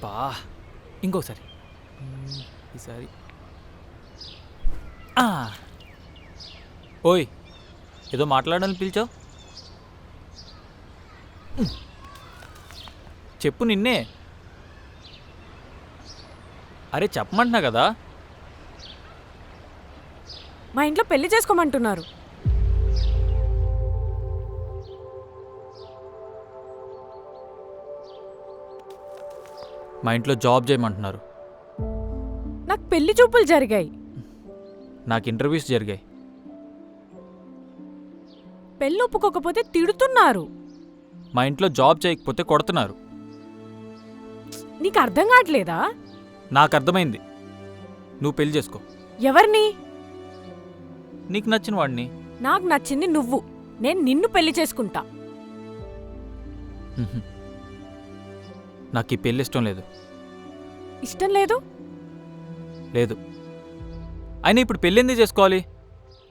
బా ఇంకోసారి ఈసారి ఓయ్ ఏదో మాట్లాడాలని పిలిచావు చెప్పు నిన్నే అరే చెప్పమంటున్నా కదా మా ఇంట్లో పెళ్లి చేసుకోమంటున్నారు. మా ఇంట్లో జాబ్ చేయమంటున్నారు. నాకు పెళ్లి చూపులు జరిగాయి. నాకు ఇంటర్వ్యూస్ జరిగాయి. పెళ్లి ఒప్పుకోకపోతే తిడుతున్నారు. మా ఇంట్లో జాబ్ చేయకపోతే కొడుతున్నారు. నీకు అర్థం కావట్లేదా? నాకు అర్థమైంది. నువ్వు పెళ్లి చేసుకో. ఎవరిని? నీకు నచ్చిన వాడిని. నాకు నచ్చింది నువ్వు. నేను నిన్ను పెళ్లి చేసుకుంటా. నాకు ఈ పెళ్లి ఇష్టం లేదు. ఇష్టం లేదు? లేదు. అయినా ఇప్పుడు పెళ్ళి ఎందుకు చేసుకోవాలి?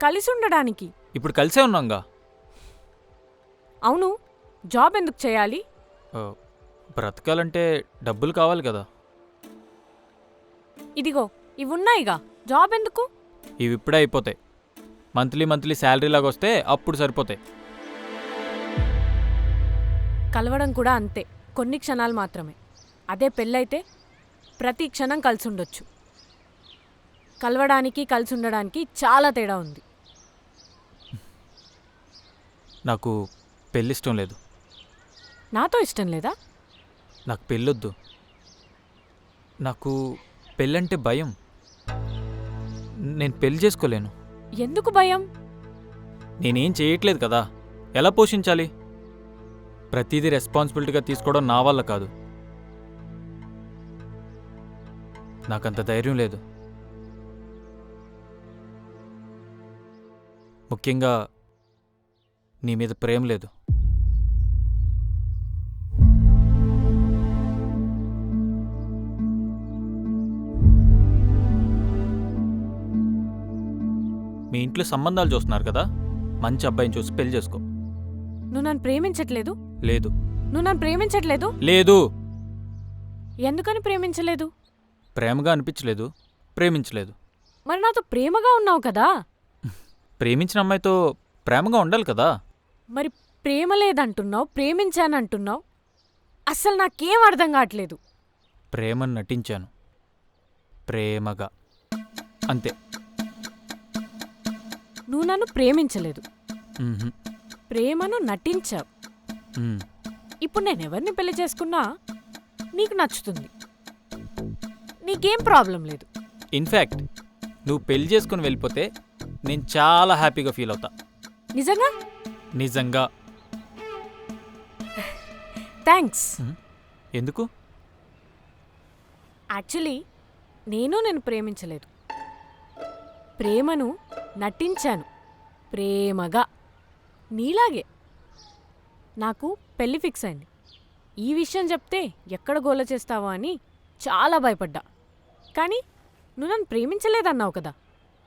కలిసి ఉండడానికి. ఇప్పుడు కలిసే ఉన్నాంగా. అవును, జాబ్ ఎందుకు చేయాలి? బ్రతకాలంటే డబ్బులు కావాలి కదా. ఇదిగో ఇవున్నాయిగా, జాబ్ ఎందుకు? ఇవి ఇప్పుడే అయిపోతాయి. మంత్లీ శాలరీ లాగా వస్తే అప్పుడు సరిపోతాయి. కలవడం కూడా అంతే, కొన్ని క్షణాలు మాత్రమే. అదే పెళ్ళైతే ప్రతి క్షణం కలిసి ఉండొచ్చు. కలవడానికి కలిసి ఉండడానికి చాలా తేడా ఉంది. నాకు పెళ్ళి ఇష్టం లేదు. నాతో ఇష్టం లేదా? నాకు పెళ్ళొద్దు. నాకు పెళ్ళంటే భయం. నేను పెళ్లి చేసుకోలేను. ఎందుకు భయం? నేనేం చేయట్లేదు కదా, ఎలా పోషించాలి? ప్రతిదీ రెస్పాన్సిబిలిటీగా తీసుకోవడం నా వల్ల కాదు. నాకంత ధైర్యం లేదు. ముఖ్యంగా నీ మీద ప్రేమ లేదు. మీ ఇంట్లో సంబంధాలు చూస్తున్నారు కదా, మంచి అబ్బాయిని చూసి పెళ్లి చేసుకో. నువ్వు నన్ను ప్రేమించట్లేదు? లేదు. నువ్వు నన్ను ప్రేమించట్లేదు? లేదు. ఎందుకని ప్రేమించలేదు? ప్రేమగా అనిపించలేదు, ప్రేమించలేదు. మరి నాతో ప్రేమగా ఉన్నావు కదా. ప్రేమించిన అమ్మాయితో ప్రేమగా ఉండాలి కదా. మరి ప్రేమ లేదంటున్నావు, ప్రేమించానంటున్నావు. అస్సలు నాకేం అర్థం కావట్లేదు. ప్రేమను నటించాను, ప్రేమగా, అంతే. నువ్వు నన్ను ప్రేమించలేదు, మ్హూ. ప్రేమను నటించావు. మ్. ఇప్పుడు నేనెవరిని పెళ్లి చేసుకున్నా నీకు నచ్చుతుంది, నీకేం ప్రాబ్లం లేదు. ఇన్ఫ్యాక్ట్ నువ్వు పెళ్లి చేసుకుని వెళ్ళిపోతే నేను చాలా హ్యాపీగా ఫీల్ అవుతా. నిజంగా? నిజంగా. థ్యాంక్స్. ఎందుకు? యాక్చువల్లీ నేను ప్రేమించలేదు, ప్రేమను నటించాను, ప్రేమగా. నీలాగే నాకు పెళ్లి ఫిక్స్ అయింది. ఈ విషయం చెప్తే ఎక్కడ గోల చేస్తావో అని చాలా భయపడ్డా. కానీ నువ్వు నన్ను ప్రేమించలేదన్నావు కదా,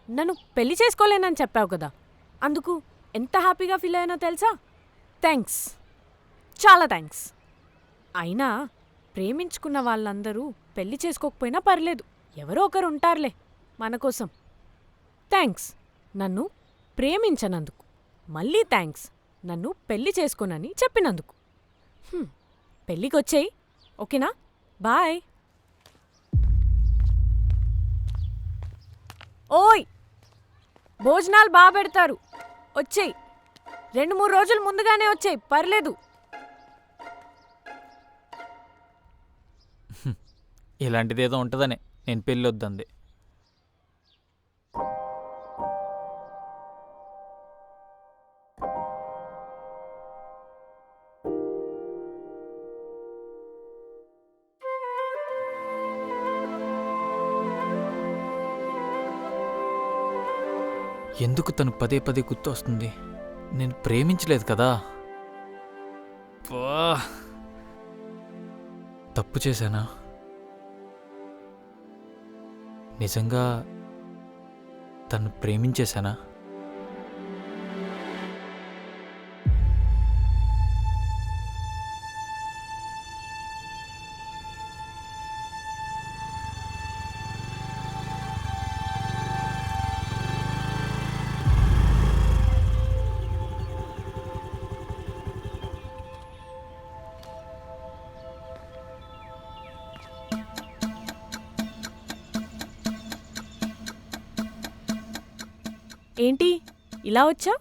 నన్ను పెళ్లి చేసుకోలేనని చెప్పావు కదా. అందుకు ఎంత హ్యాపీగా ఫీల్ అయ్యానో తెలుసా? థ్యాంక్స్, చాలా థ్యాంక్స్. అయినా ప్రేమించుకున్న వాళ్ళందరూ పెళ్లి చేసుకోకపోయినా పర్లేదు, ఎవరో ఒకరు ఉంటారులే మన కోసం. థ్యాంక్స్ నన్ను ప్రేమించనందుకు. మళ్ళీ థ్యాంక్స్ నన్ను పెళ్లి చేసుకోనని చెప్పినందుకు. పెళ్ళికొచ్చేయి, ఓకేనా? బాయ్. ఓయ్, భోజనాలు బాగా పెడతారు, వచ్చేయి. 2-3 రోజులు ముందుగానే వచ్చేయి, పర్లేదు. ఇలాంటిదేదో ఉంటుందనే నేను పెళ్ళి వద్దంది. ఎందుకు తను పదే పదే గుర్తు వస్తుంది? నేను ప్రేమించలేదు కదా. తప్పు చేశానా? నిజంగా తను ప్రేమించేశానా? ఏంటి ఇలా వచ్చావు?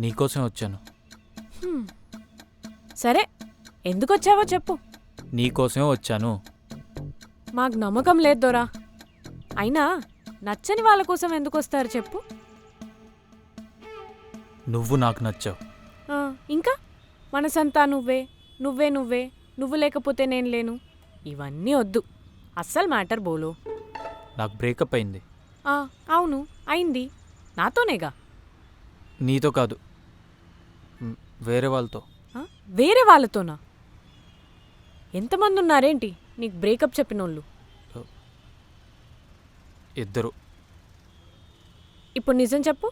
నీకోసమే వచ్చాను. సరే, ఎందుకు వచ్చావో చెప్పు. నీకోసమే వచ్చాను. మాకు నమ్మకం లేదు దొరా. అయినా నచ్చని వాళ్ళ కోసం ఎందుకు వస్తారు చెప్పు. నువ్వు నాకు నచ్చావు. ఇంకా మనసంతా నువ్వే నువ్వే నువ్వే, నువ్వు లేకపోతే నేను లేను, ఇవన్నీ వద్దు. అస్సలు మ్యాటర్ బోలో. నాకు బ్రేకప్ అయింది. అవును, అయింది. నాతోనేగా. నీతో కాదు, వేరే వాళ్ళతో. వేరే వాళ్ళతోనా? ఎంతమంది ఉన్నారేంటి నీకు బ్రేకప్ చెప్పినోళ్ళు? ఇద్దరు. ఇప్పుడు నిజం చెప్పు.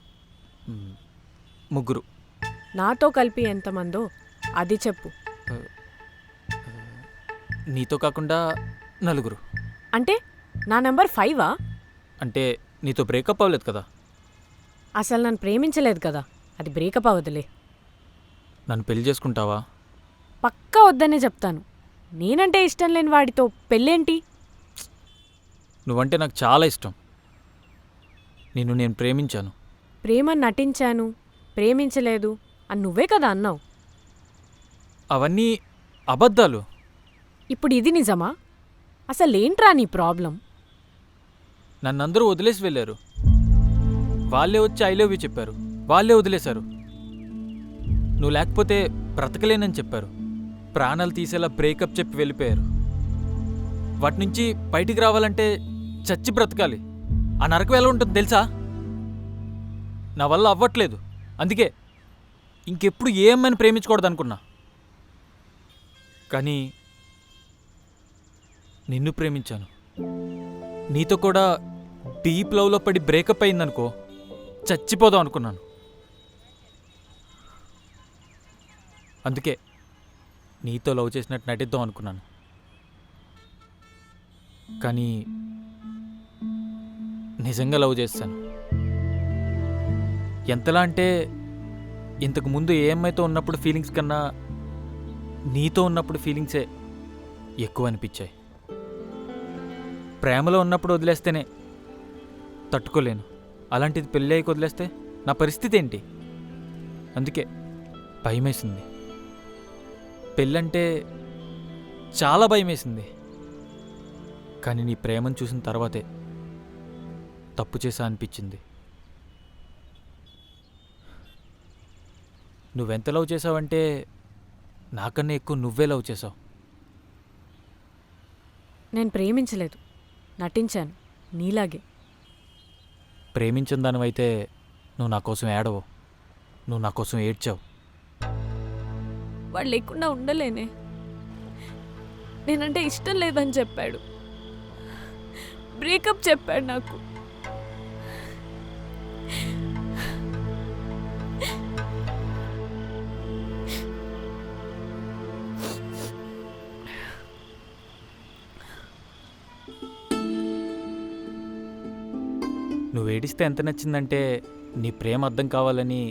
ముగ్గురు. నాతో కలిపి ఎంతమందో అది చెప్పు. నీతో కాకుండా నలుగురు. అంటే నా నెంబర్ 5ఆ? అంటే నీతో బ్రేకప్ అవ్వలేదు కదా. అసలు నన్ను ప్రేమించలేదు కదా, అది బ్రేకప్ అవ్వదులే. నన్ను పెళ్లి చేసుకుంటావా? పక్కా వద్దనే చెప్తాను. నేనంటే ఇష్టం లేని వాడితో పెళ్ళేంటి? నువ్వంటే నాకు చాలా ఇష్టం. నిన్ను నేను ప్రేమించాను. ప్రేమ నటించాను, ప్రేమించలేదు అని నువ్వే కదా అన్నావు. అవన్నీ అబద్ధాలు. ఇప్పుడు ఇది నిజమా? అసలేంట్రా నీ ప్రాబ్లం? నన్నందరూ వదిలేసి వెళ్ళారు. వాళ్ళే వచ్చి ఐ లవ్ యూ చెప్పారు. వాళ్ళే వదిలేశారు. నువ్వు లేకపోతే బ్రతకలేనని చెప్పారు. ప్రాణాలు తీసేలా బ్రేకప్ చెప్పి వెళ్ళిపోయారు. వాటి నుంచి బయటికి రావాలంటే చచ్చి బ్రతకాలి. ఆ నరకం ఎలా ఉంటుంది తెలుసా? నా వల్ల అవ్వట్లేదు. అందుకే ఇంకెప్పుడు ఏ అమ్మాయిని ప్రేమించకూడదు అనుకున్నా. కానీ నిన్ను ప్రేమించాను. నీతో కూడా డీప్ లవ్లో పడి బ్రేకప్ అయిందనుకో, చచ్చిపోదాం అనుకున్నాను. అందుకే నీతో లవ్ చేసినట్టు నటిద్దాం అనుకున్నాను. కానీ నిజంగా లవ్ చేస్తాను. ఎంతలా అంటే ఇంతకు ముందు ఏ అమ్మాయితో ఉన్నప్పుడు ఫీలింగ్స్ కన్నా నీతో ఉన్నప్పుడు ఫీలింగ్సే ఎక్కువ అనిపించాయి. ప్రేమలో ఉన్నప్పుడు వదిలేస్తేనే తట్టుకోలేను. అలాంటిది పెళ్ళి అయ్యి వదిలేస్తే నా పరిస్థితి ఏంటి? అందుకే భయమేసింది. పెళ్ళంటే చాలా భయమేసింది. కానీ నీ ప్రేమను చూసిన తర్వాతే తప్పు చేశా అనిపించింది. నువ్వెంత లవ్ చేసావంటే నాకన్నా ఎక్కువ నువ్వే లవ్ చేసావు. నేను ప్రేమించలేదు, నటించాను నీలాగే. ప్రేమించిన దానివైతే నువ్వు నా కోసం ఏడవు. నువ్వు నా కోసం ఏడ్చావు. వాడు లేకుండా ఉండలేనే. నేనంటే ఇష్టం లేదని చెప్పాడు. బ్రేకప్ చెప్పాడు నాకు. నువ్వు ఏడిస్తే ఎంత నచ్చిందంటే నీ ప్రేమ అర్థం కావాలని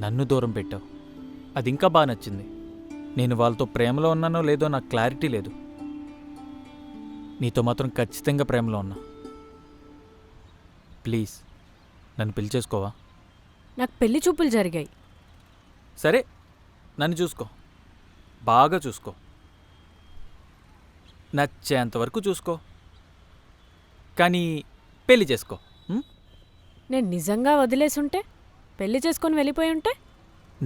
నన్ను దూరం పెట్టావు. అది ఇంకా బాగా నచ్చింది. నేను వాళ్ళతో ప్రేమలో ఉన్నానో లేదో నాకు క్లారిటీ లేదు. నీతో మాత్రం ఖచ్చితంగా ప్రేమలో ఉన్నా. ప్లీజ్ నన్ను పెళ్లి చేసుకోవా? నాకు పెళ్లి చూపులు జరిగాయి. సరే, నన్ను చూసుకో, బాగా చూసుకో, నచ్చేంతవరకు చూసుకో. కానీ పెళ్లి చేసుకో. నేను నిజంగా వదిలేసుంటే, పెళ్లి చేసుకొని వెళ్ళిపోయి ఉంటే?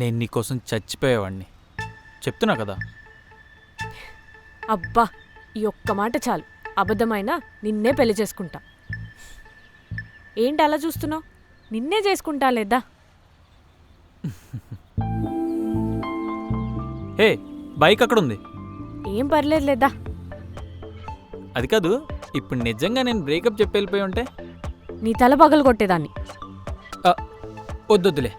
నేను నీకోసం చచ్చిపోయేవాడిని. చెప్తున్నా కదా. అబ్బా, ఈ ఒక్క మాట చాలు. అబద్ధమైనా నిన్నే పెళ్లి చేసుకుంటా. ఏంటి అలా చూస్తున్నావు? నిన్నే చేసుకుంటా లేదా? హే, బైక్ అక్కడుంది. ఏం పర్లేదు లేదా? అది కాదు, ఇప్పుడు నిజంగా నేను బ్రేకప్ చెప్పి వెళ్ళిపోయి ఉంటే నీ తల పగలు కొట్టేదాన్ని. వద్దొద్దులే.